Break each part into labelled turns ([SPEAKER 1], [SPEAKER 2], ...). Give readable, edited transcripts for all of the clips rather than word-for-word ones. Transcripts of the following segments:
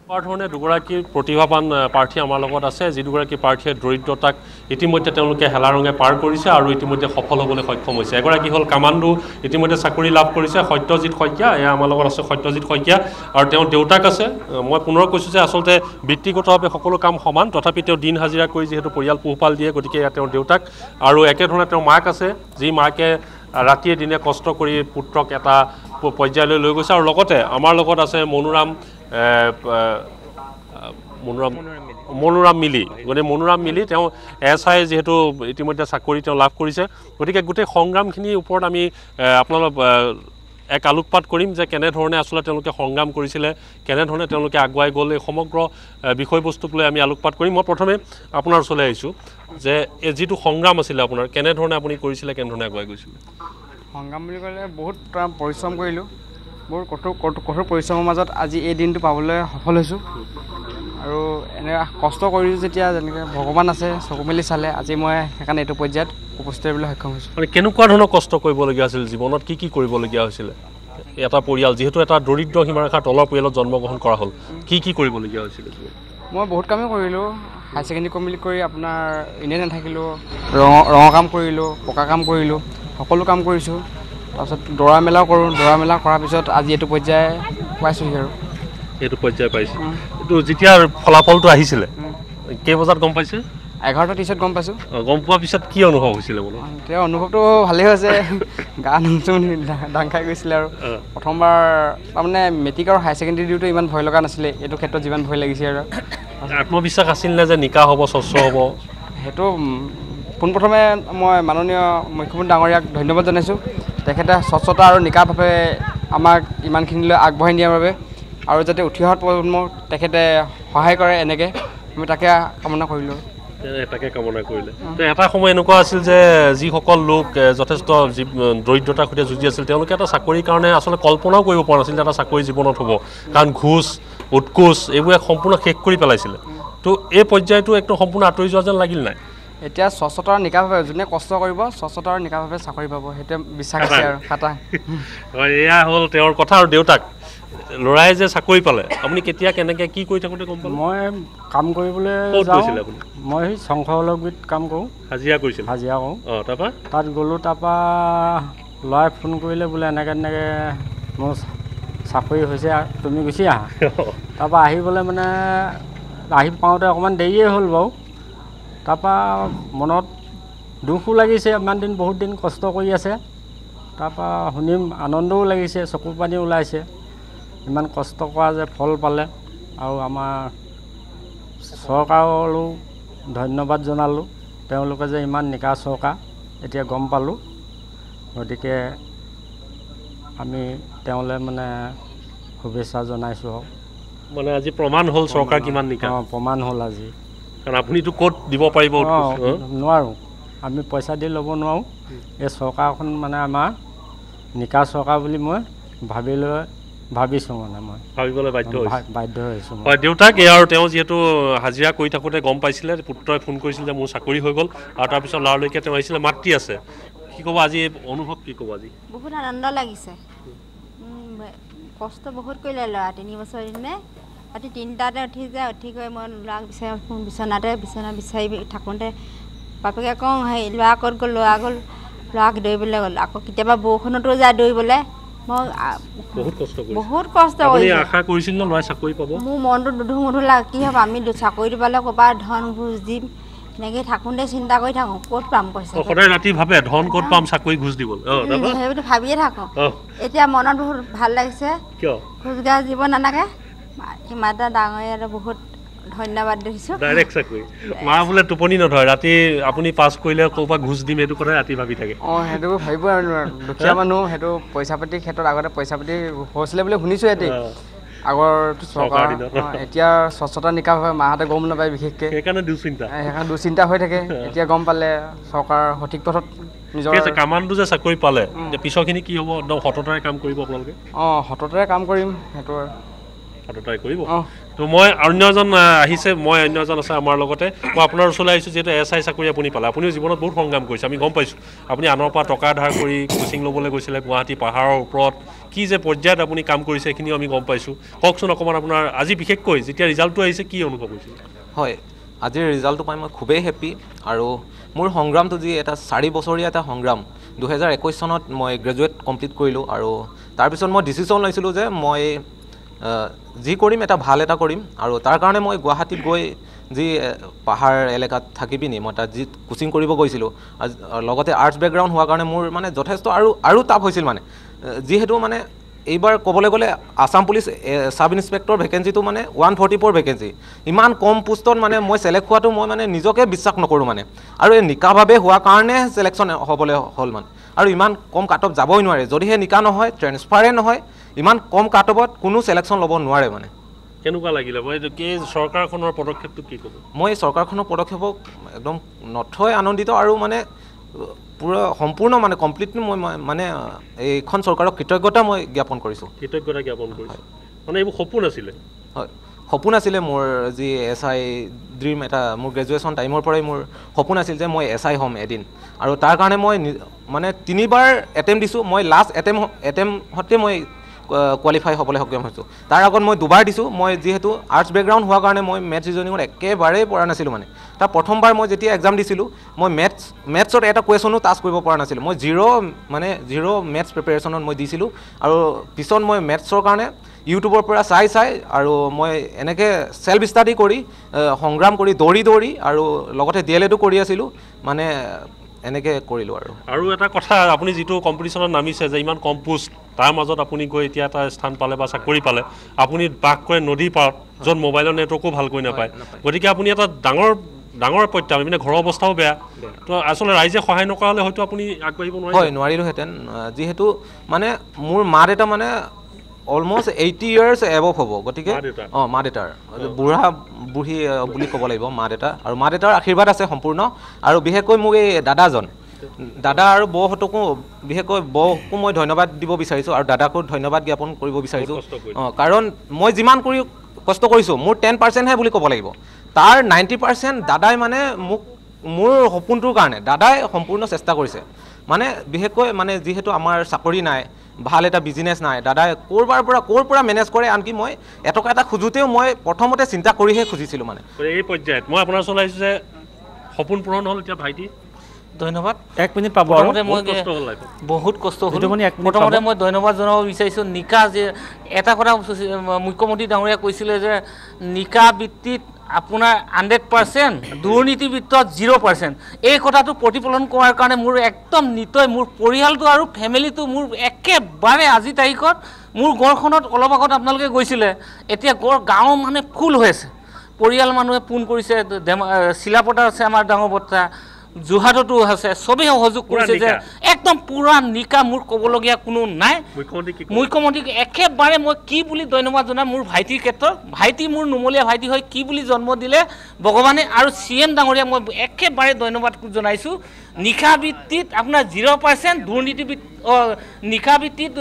[SPEAKER 1] ধৰণে দুগৰাকী প্ৰতিভাৱান প্ৰাৰ্থী আমাৰ লগত আছে যি দুগৰাকী প্ৰাৰ্থীয়ে দৰিদ্ৰতাক ইতিমধ্যে তেওঁলোকে হেলা ৰঙে পাৰ কৰিছে আৰু ইতিমধ্যে সফল হ'বলৈ সক্ষম হৈছে এগৰাকী হ'ল কামাণ্ডো ইতিমধ্যে চাকৰি লাভ কৰিছে সত্যজিৎ শইকীয়া এয়া আমাৰ লগত আছে সত্যজিৎ শইকীয়া আৰু তেওঁৰ দেউতাক আছে মই পুনৰ কৈছোঁ যে আচলতে ব্যক্তিগতভাৱে সকলো কাম সমান তথাপি তেওঁ দিন হাজিৰা কৰি যিহেতু পৰিয়াল পোহপাল দিয়ে গতিকে এয়া তেওঁৰ দেউতাক আৰু একেধৰণে তেওঁৰ মাক আছে যি মাকে ৰাতিয়ে দিনে কষ্ট কৰি পুত্ৰক এটা পৰ্যায়লৈ লৈ গৈছে আৰু লগতে আমাৰ লগত আছে মনোৰাম মিলি গতিকে মনোৰাম মিলি তেওঁ SI যিহেতু ইতিমধ্যে চাকৰি তেওঁ লাভ কৰিছে গতিকে গোটেই সংগ্ৰামখিনিৰ ওপৰত আমি আপোনালোক এক আলোকপাত কৰিম যে কেনেধৰণে আচলতে তেওঁলোকে সংগ্ৰাম কৰিছিলে কেনেধৰণে তেওঁলোকে আগুৱাই গ'ল এই সমগ্ৰ বিষয়বস্তুক লৈ আমি আলোকপাত কৰিম মই প্ৰথমে আপোনাৰ ওচৰলৈ আহিছোঁ যে এই যিটো সংগ্ৰাম আছিলে আপোনাৰ কেনেধৰণে আপুনি কৰিছিলে কেনেধৰণে আগুৱাই গৈছিলে
[SPEAKER 2] সংগ্ৰাম বুলি ক'লে বহুত পৰিশ্ৰম কৰিলোঁ বহুত কঠোৰ পৰিশ্ৰমৰ মাজত আজি এই দিনটো পাবলৈ সফল হৈছোঁ আৰু এনে কষ্ট কৰিছোঁ যেতিয়া যেনেকৈ ভগৱান আছে চকু মেলি চালে আজি মই সেইকাৰণে এইটো পৰ্যায়ত উপস্থিত হ'বলৈ সক্ষম হৈছোঁ
[SPEAKER 1] মানে কেনেকুৱা ধৰণৰ কষ্ট কৰিবলগীয়া আছিল জীৱনত কি কৰিবলগীয়া হৈছিলে এটা পৰিয়াল যিহেতু এটা দৰিদ্ৰ সীমাৰেখাৰ তলৰ পৰিয়ালত জন্মগ্ৰহণ কৰা হ'ল কি কৰিবলগীয়া হৈছিলে
[SPEAKER 2] মই বহুত কামেই কৰিলোঁ হায়াৰ ছেকেণ্ডেৰী কমপ্লিট কৰি আপোনাৰ এনেই নাথাকিলোঁ ৰঙৰ কাম কৰিলোঁ পকা কাম কৰিলোঁ সকলো কাম কৰিছোঁ তাৰপিছত দৌৰা মেলাও কৰোঁ দৌৰা মেলা কৰাৰ পিছত আজি এইটো পৰ্যায় পাইছোঁহি আৰু
[SPEAKER 1] এইটো পৰ্যায় পাইছে এইটো যেতিয়া ফলাফলটো আহিছিলে কেই বজাত গম পাইছে
[SPEAKER 2] 11:30 গম পাইছোঁ
[SPEAKER 1] গম পোৱাৰ পিছত কি অনুভৱ হৈছিলে বোলো
[SPEAKER 2] তেওঁ অনুভৱটো ভালেই হৈছে গা নোচোন ডাং খাই গৈছিলে আৰু প্ৰথমবাৰ তাৰমানে মেট্ৰিক আৰু হায়াৰ ছেকেণ্ডেৰী দিওঁতে ইমান ভয় লগা নাছিলে এইটো ক্ষেত্ৰত যিমান ভয় লাগিছে আৰু
[SPEAKER 1] আত্মবিশ্বাস আছিল নে যে নিকা হ'ব স্বচ্ছ হ'ব
[SPEAKER 2] সেইটো পোনপ্ৰথমে মই মাননীয় মুখ্যমন্ত্ৰী ডাঙৰীয়াক ধন্যবাদ জনাইছোঁ তেখেতে স্বচ্ছতা আৰু নিকাভাৱে আমাক ইমানখিনিলৈ আগবঢ়াই নিয়াৰ বাবে আৰু যাতে উঠি অহা প্ৰজন্মক তেখেতে সহায় কৰে এনেকৈ আমি তাকে কামনা কৰিলোঁ
[SPEAKER 1] তাকে কামনা কৰিলে তো এটা সময় এনেকুৱা আছিল যে যিসকল লোক যথেষ্ট দৰিদ্ৰতাৰ সৈতে যুঁজি আছিল তেওঁলোকে এটা চাকৰিৰ কাৰণে আচলতে কল্পনাও কৰিব পৰা নাছিল যে এটা চাকৰি জীৱনত হ'ব কাৰণ ঘোচ উৎকোচ এইবোৰে সম্পূৰ্ণ শেষ কৰি পেলাইছিলে তো এই পৰ্যায়টো একদম সম্পূৰ্ণ আঁতৰি যোৱা যেন লাগিল নাই
[SPEAKER 2] এতিয়া স্বচ্ছতাৰ নিকাভাৱে যোনে কষ্ট কৰিব স্বচ্ছতাৰ নিকাভাৱে চাকৰি পাব সেইটোৱে বিশ্বাস আছে আৰু খাটা
[SPEAKER 1] হয় এয়া হ'ল তেওঁৰ কথা আৰু দেউতাক ল'ৰাই যে চাকৰি পালে আপুনি কেতিয়া কেনেকৈ কি কৰি থাকোঁতে গম পালে
[SPEAKER 3] মই কাম কৰিবলৈ
[SPEAKER 1] গৈছিলে আপুনি
[SPEAKER 3] মই শংখলগুৰিত কাম কৰোঁ
[SPEAKER 1] হাজিৰা কৰিছিল
[SPEAKER 3] হাজিৰা কৰোঁ
[SPEAKER 1] তাৰপৰা
[SPEAKER 3] তাত গ'লোঁ তাৰপৰা ল'ৰাই ফোন কৰিলে বোলে এনেকৈ মোৰ চাকৰি হৈছে তুমি গুচি আহা তাৰপৰা আহিবলৈ মানে আহি পাওঁতে অকণমান দেৰিয়ে হ'ল বাৰু তাৰপৰা মনত দুখো লাগিছে ইমান দিন বহুত দিন কষ্ট কৰি আছে তাৰপৰা শুনিম আনন্দও লাগিছে চকু পানী ওলাইছে ইমান কষ্ট কৰা যে ফল পালে আৰু আমাৰ চৰকাৰলৈও ধন্যবাদ জনালোঁ তেওঁলোকে যে ইমান নিকা চৰকাৰ এতিয়া গম পালোঁ গতিকে আমি তেওঁলৈ মানে শুভেচ্ছা জনাইছোঁ
[SPEAKER 1] মানে আজি প্ৰমাণ হ'ল চৰকাৰ কিমান নিকা
[SPEAKER 3] প্ৰমাণ হ'ল আজি
[SPEAKER 1] কাৰণ আপুনিতো ক'ত দিব পাৰিব
[SPEAKER 3] নোৱাৰোঁ আমি পইচা দি ল'ব নোৱাৰোঁ এই চৰকাৰখন মানে আমাৰ নিকা চৰকাৰ বুলি মই ভাবিছোঁ মানে মই
[SPEAKER 1] ভাবিবলৈ
[SPEAKER 3] বাধ্য হৈছোঁ
[SPEAKER 1] হয় দেউতাক আৰু তেওঁ যিহেতু হাজিৰা কৰি থাকোঁতে গম পাইছিলে পুত্ৰই ফোন কৰিছিল যে মোৰ চাকৰি হৈ গ'ল আৰু তাৰপিছত ল'ৰালৈকে তেওঁ আহিছিলে মাতৃ আছে কি ক'ব আজি অনুভৱ কি ক'ব আজি
[SPEAKER 4] বহুত আনন্দ লাগিছে কষ্ট বহুত কৰিলে ল'ৰা 3 বছৰ দিনে ৰাতি 3টাতে উঠি গৈ মই ল'ৰাক বিচনা বিচাৰি থাকোঁতে বাপেকে কওঁ সেই ল'ৰা ক'ত গ'ল ল'ৰাক দৌৰিবলৈ গ'ল আকৌ কেতিয়াবা বৰষুণতো যায় দৌৰিবলৈ মই বহুত কষ্ট
[SPEAKER 1] কৰিছিল ন ল'ৰাই চাকৰি পাব
[SPEAKER 4] মোৰ মনটো দুধুমুধু লাগে কি হ'ব আমি চাকৰিটো পালে ক'ৰবাত ধন ঘোচ দিম এনেকৈ থাকোঁতে চিন্তা কৰি থাকোঁ ক'ত পাম পইচা
[SPEAKER 1] সদায় ৰাতি ভাবে ধন ক'ত পাম চাকৰি ঘোচ দিব
[SPEAKER 4] সেইবোৰ ভাবিয়ে থাকোঁ এতিয়া মনত বহুত ভাল লাগিছে
[SPEAKER 1] কিয়
[SPEAKER 4] খোজগা জীৱ নালাগে সীমাতা ডাঙৰীয়ালৈ বহুত ধন্যবাদ দিছোঁ
[SPEAKER 1] ডাইৰেক্ট চাকৰি মা বোলে টোপনি নধৰে ৰাতি আপুনি পাছ কৰিলে ক'ৰবাত ঘোচ দিম এইটো কথা ৰাতি ভাবি থাকে
[SPEAKER 2] সেইটো ভাবিব আৰু দুখীয়া মানুহ সেইটো পইচা পাতিৰ ক্ষেত্ৰত আগতে পইচা পাতি হৈছিলে বুলি শুনিছোঁ ইয়াতে আগৰটো চৰকাৰ এতিয়া স্বচ্ছতা নিকাভাৱে মাহঁতে গম নাপায় বিশেষকৈ
[SPEAKER 1] সেইকাৰণে
[SPEAKER 2] দুশ্চিন্তা হৈ থাকে এতিয়া গম পালে চৰকাৰ সঠিক পথত নিজৰ
[SPEAKER 1] কামাণ্ডো যে চাকৰি পালে পিছৰখিনি কি হ'ব একদম সততাৰে কাম কৰিব আপোনালোকে
[SPEAKER 2] সততাৰে কাম কৰিম সেইটো
[SPEAKER 1] সততাৰে কৰিব তো মই অন্য এজন আহিছে অন্য এজন আছে আমাৰ লগতে মই আপোনাৰ ওচৰলৈ আহিছোঁ যিহেতু SI চাকৰি আপুনি পালে আপুনিও জীৱনত বহুত সংগ্ৰাম কৰিছে আমি গম পাইছোঁ আপুনি আনৰ পৰা টকা ধাৰ কৰি কোচিং ল'বলৈ গৈছিলে গুৱাহাটী পাহাৰৰ ওপৰত কি যে পৰ্যায়ত আপুনি কাম কৰিছে এইখিনিও আমি গম পাইছোঁ কওকচোন অকণমান আপোনাৰ আজি বিশেষকৈ যেতিয়া ৰিজাল্টটো আহিছে কি অনুভৱ হৈছে
[SPEAKER 5] হয় আজিৰ ৰিজাল্টটো পাই মই খুবেই হেপ্পী আৰু মোৰ সংগ্ৰামটো যি এটা 4 বছৰীয়া এটা সংগ্ৰাম 2021 চনত মই গ্ৰেজুৱেট কমপ্লিট কৰিলোঁ আৰু তাৰপিছত মই ডিচিশ্যন লৈছিলোঁ যে মই যি কৰিম এটা ভাল এটা কৰিম আৰু তাৰ কাৰণে মই গুৱাহাটীত গৈ যি পাহাৰ এলেকাত থাকি পিনি মই তাত যি কোচিং কৰিব গৈছিলোঁ লগতে আৰ্টছ বেকগ্ৰাউণ্ড হোৱাৰ কাৰণে মোৰ মানে যথেষ্ট আৰু টাফ হৈছিল মানে যিহেতু মানে এইবাৰ ক'বলৈ গ'লে আসাম পুলিচ সাব ইন্সপেক্টৰ ভেকেঞ্চিটো মানে 144 ভেকেঞ্চি ইমান কম পোষ্টত মানে মই চিলেক্ট হোৱাটো মই মানে নিজকে বিশ্বাস নকৰোঁ মানে আৰু এই নিকাভাৱে হোৱাৰ কাৰণে চিলেকশ্যন হ'বলৈ হ'ল মানে আৰু ইমান কম কাটঅফ যাবই নোৱাৰে যদিহে নিকা নহয় ট্ৰেন্সফাৰে নহয় ইমান কম কাটঅফত কোনো চিলেকশ্যন ল'ব নোৱাৰে মানে
[SPEAKER 1] কেনেকুৱা লাগিলে মই কি চৰকাৰখনৰ পদক্ষেপটো কি ক'ব
[SPEAKER 5] মই চৰকাৰখনৰ পদক্ষেপক একদম নথৈ আনন্দিত আৰু মানে পুৰা সম্পূৰ্ণ মানে কমপ্লিটলি মই মানে এইখন চৰকাৰক কৃতজ্ঞতা মই জ্ঞাপন কৰিছোঁ
[SPEAKER 1] মানে এইবোৰ সপোন আছিলে
[SPEAKER 5] হয় সপোন আছিলে মোৰ যি SI ড্ৰিম এটা মোৰ গ্ৰেজুৱেশ্যন টাইমৰ পৰাই মোৰ সপোন আছিল যে মই SI হ'ম এদিন আৰু তাৰ কাৰণে মই মানে 3বাৰ এটেম্প দিছোঁ মই লাষ্ট এটেম্পতে মই কোৱালিফাই হ'বলৈ সক্ষম হৈছোঁ তাৰ আগত মই 2বাৰ দিছোঁ মই যিহেতু আৰ্টছ বেকগ্ৰাউণ্ড হোৱাৰ কাৰণে মই মেথছ ৰিজনিঙত একেবাৰেই পৰা নাছিলোঁ মানে তাৰ প্ৰথমবাৰ মই যেতিয়া এক্সাম দিছিলোঁ মই মেথছত এটা কুৱেশ্যনো টাচ কৰিব পৰা নাছিলোঁ মই জিৰ' মেথছ প্ৰিপেৰেশ্যনত মই দিছিলোঁ আৰু পিছত মই মেথছৰ কাৰণে ইউটিউবৰ পৰা চাই আৰু মই এনেকৈ চেল্ফ ষ্টাডি কৰি সংগ্ৰাম কৰি দৌৰি আৰু লগতে DLEডো কৰি আছিলোঁ মানে এনেকৈ কৰিলোঁ আৰু
[SPEAKER 1] এটা কথা আপুনি যিটো কম্পিটিশ্যনত নামিছে যে ইমান কম পোষ্ট তাৰ মাজত আপুনি গৈ এতিয়া এটা স্থান পালে বা চাকৰি পালে আপুনি বাস কৰে নদী পাৰত য'ত মোবাইলৰ নেটৱৰ্কো ভালকৈ নাপায় গতিকে আপুনি এটা ডাঙৰ প্ৰত্যাহ্বান মানে ঘৰৰ অৱস্থাও বেয়া তো আচলতে ৰাইজে সহায় নকৰা হ'লে হয়তো আপুনি আগবাঢ়িব নোৱাৰে
[SPEAKER 5] হয় নোৱাৰিলোহেঁতেন যিহেতু মানে মোৰ মা দেউতা মানে অলমষ্ট 80 years এবভ হ'ব গতিকে মা দেউতাৰ বুঢ়ী বুলি ক'ব লাগিব মা দেউতা আৰু মা দেউতাৰ আশীৰ্বাদ আছে সম্পূৰ্ণ আৰু বিশেষকৈ মোক এই দাদা আৰু বৌহঁতকো বিশেষকৈ বৌকো মই ধন্যবাদ দিব বিচাৰিছোঁ আৰু দাদাকো ধন্যবাদ জ্ঞাপন কৰিব বিচাৰিছোঁ কাৰণ মই যিমান কষ্ট কৰিছোঁ মোৰ 10%হে বুলি ক'ব লাগিব তাৰ 90% দাদাই মানে মোৰ সপোনটোৰ কাৰণে দাদাই সম্পূৰ্ণ চেষ্টা কৰিছে মানে বিশেষকৈ মানে যিহেতু আমাৰ চাকৰি নাই ভাল এটা বিজনেছ নাই দাদাই ক'ৰ পৰা মেনেজ কৰে আনকি মই এটকা এটা খোজোতেও মই প্ৰথমতে চিন্তা কৰিহে খুজিছিলোঁ মানে
[SPEAKER 1] এই পৰ্যায়ত মই আপোনাৰ ওচৰলৈ আহিছোঁ যে সপোন পূৰণ হ'ল এতিয়া ভাইটি
[SPEAKER 6] ধন্যবাদ
[SPEAKER 3] 1 মিনিট পাব আৰু
[SPEAKER 6] বহুত কষ্ট হ'ল প্ৰথমতে মই ধন্যবাদ জনাব বিচাৰিছোঁ নিকা যে এটা কথা মুখ্যমন্ত্ৰী ডাঙৰীয়া কৈছিলে যে নিকা ভিত্তিত আপোনাৰ 100% দুৰ্নীতিবিত্তত 0% এই কথাটো প্ৰতিফলন কৰাৰ কাৰণে মোৰ একদম নিতৈ মোৰ পৰিয়ালটো আৰু ফেমিলিটো মোৰ একেবাৰে আজি তাৰিখত মোৰ গড়খনত অলপ আগত আপোনালোকে গৈছিলে এতিয়া গাঁও মানে ফুল হৈ আছে পৰিয়াল মানুহে ফোন কৰিছে চিলাপতা আছে আমাৰ ডাঙৰ বৰ্তা যোৰহাটতো আছে সবেই সহযোগ কৰিছে যে একদম পুৰা নিকা মোৰ ক'বলগীয়া কোনো নাই মুখ্যমন্ত্ৰীক একেবাৰে মই কি বুলি ধন্যবাদ জনাম মোৰ ভাইটিৰ ক্ষেত্ৰত ভাইটি মোৰ নুমলীয়া ভাইটি হৈ কি বুলি জন্ম দিলে ভগৱানে আৰু CM ডাঙৰীয়া মই একেবাৰে ধন্যবাদ জনাইছোঁ নিকা ভিত্তিত আপোনাৰ 0% নিকা ভিত্তিত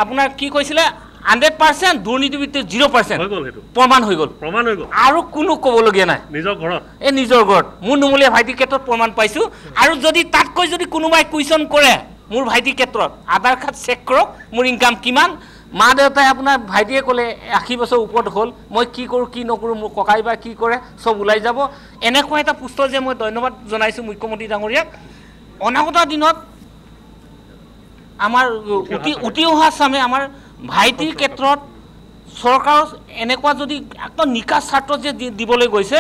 [SPEAKER 6] আপোনাৰ কি কৈছিলে 100% দুৰ্নীতিবিত্তিত 0% প্ৰমাণ হৈ গ'ল আৰু কোনো ক'বলগীয়া নাই নিজৰ ঘৰত মোৰ নুমলীয়া ভাইটিৰ ক্ষেত্ৰত প্ৰমাণ পাইছোঁ আৰু যদি তাতকৈ যদি কোনোবাই কুৱেশ্যন কৰে মোৰ ভাইটিৰ ক্ষেত্ৰত আধাৰ কাৰ্ড চেক কৰক মোৰ ইনকাম কিমান মা দেউতাই আপোনাৰ ভাইটিয়ে ক'লে 80 বছৰ ওপৰত হ'ল মই কি কৰোঁ কি নকৰোঁ মোৰ ককাই বা কি কৰে চব ওলাই যাব এনেকুৱা এটা পুষ্ট যে মই ধন্যবাদ জনাইছোঁ মুখ্যমন্ত্ৰী ডাঙৰীয়াক অনাগত দিনত আমাৰ উঠি অহা চামে আমাৰ ভাইটিৰ ক্ষেত্ৰত চৰকাৰ এনেকুৱা যদি একদম নিকা ছাত্ৰ যে দিবলৈ গৈছে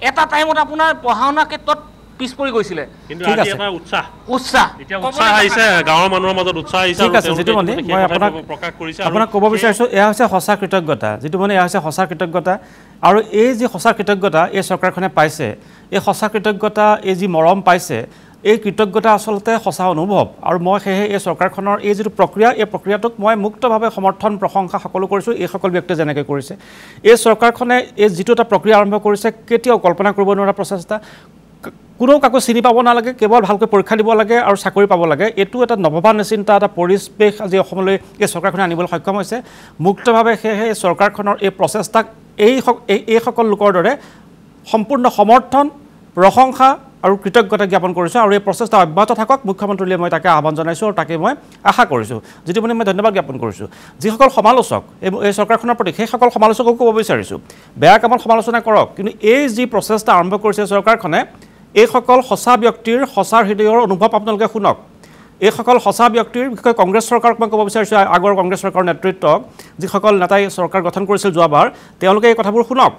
[SPEAKER 6] এটা টাইমত আপোনাৰ পঢ়া শুনা ক্ষেত্ৰত পিছ পৰি গৈছিলে
[SPEAKER 3] ঠিক আছে
[SPEAKER 6] উৎসাহ
[SPEAKER 1] আহিছে গাঁৱৰ মানুহৰ মাজত উৎসাহ আহিছে
[SPEAKER 3] ঠিক আছে যেটো মানে মই আপোনাক ক'ব বিচাৰিছোঁ এয়া হৈছে সঁচা কৃতজ্ঞতা যেটো মানে এয়া হৈছে সঁচা কৃতজ্ঞতা আৰু এই যি সঁচা কৃতজ্ঞতা এই চৰকাৰখনে পাইছে এই সঁচা কৃতজ্ঞতা এই যি মৰম পাইছে এই কৃতজ্ঞতা আসলতে সঁচা অনুভৱ আৰু মই সেয়ে এই চৰকাৰখনৰ এই যিটো প্ৰক্ৰিয়া এই প্ৰক্ৰিয়াটোক মই মুক্তভাৱে সমৰ্থন প্ৰশংসা সকলো কৰিছোঁ এই সকল ব্যক্তিয়ে যেনেকৈ কৰিছে এই চৰকাৰখনে এই যিটো এটা প্ৰক্ৰিয়া আৰম্ভ কৰিছে কেতিয়াও কল্পনা কৰিব নোৱাৰা প্ৰচেষ্টা কোনো কাকো চিনি পাব নালাগে কেৱল ভালকৈ পৰীক্ষা দিব লাগে আৰু চাকৰি পাব লাগে এইটো এটা নৱভান নিচিন্তা এটা পৰিৱেশ আজি অসমলৈ এই চৰকাৰখনে আনিবলৈ সক্ষম হৈছে মুক্তভাৱে সেয়ে চৰকাৰখনৰ এই প্ৰচেষ্টাক এই সকল লোকৰ দৰে সম্পূৰ্ণ সমৰ্থন প্ৰশংসা
[SPEAKER 7] আৰু কৃতজ্ঞতা জ্ঞাপন কৰিছোঁ আৰু এই প্ৰচেষ্টা অব্যাহত থাকক মুখ্যমন্ত্ৰীলৈ মই তাকে আহ্বান জনাইছোঁ আৰু তাকে মই আশা কৰিছোঁ যিটোমণি মই ধন্যবাদ জ্ঞাপন কৰিছোঁ যিসকল সমালোচক এই চৰকাৰখনৰ প্ৰতি সেইসকল সমালোচককো ক'ব বিচাৰিছোঁ বেয়া কামত সমালোচনা কৰক কিন্তু এই যি প্ৰচেষ্টা আৰম্ভ কৰিছে চৰকাৰখনে এইসকল সঁচা ব্যক্তিৰ সঁচা হৃদয়ৰ অনুভৱ আপোনালোকে শুনক এইসকল সঁচা ব্যক্তিৰ বিষয়ে কংগ্ৰেছ চৰকাৰক মই ক'ব বিচাৰিছোঁ আগৰ কংগ্ৰেছ চৰকাৰৰ নেতৃত্বক যিসকল নেতাই চৰকাৰ গঠন কৰিছিল যোৱাবাৰ তেওঁলোকে এই কথাবোৰ শুনক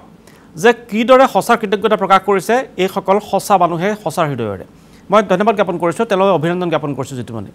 [SPEAKER 7] যে কিদৰে সঁচা কৃতজ্ঞতা প্ৰকাশ কৰিছে এইসকল সঁচা মানুহে সঁচা হৃদয়ৰে মই ধন্যবাদ জ্ঞাপন কৰিছোঁ তেওঁলোকক অভিনন্দন জ্ঞাপন কৰিছোঁ জিতুমণি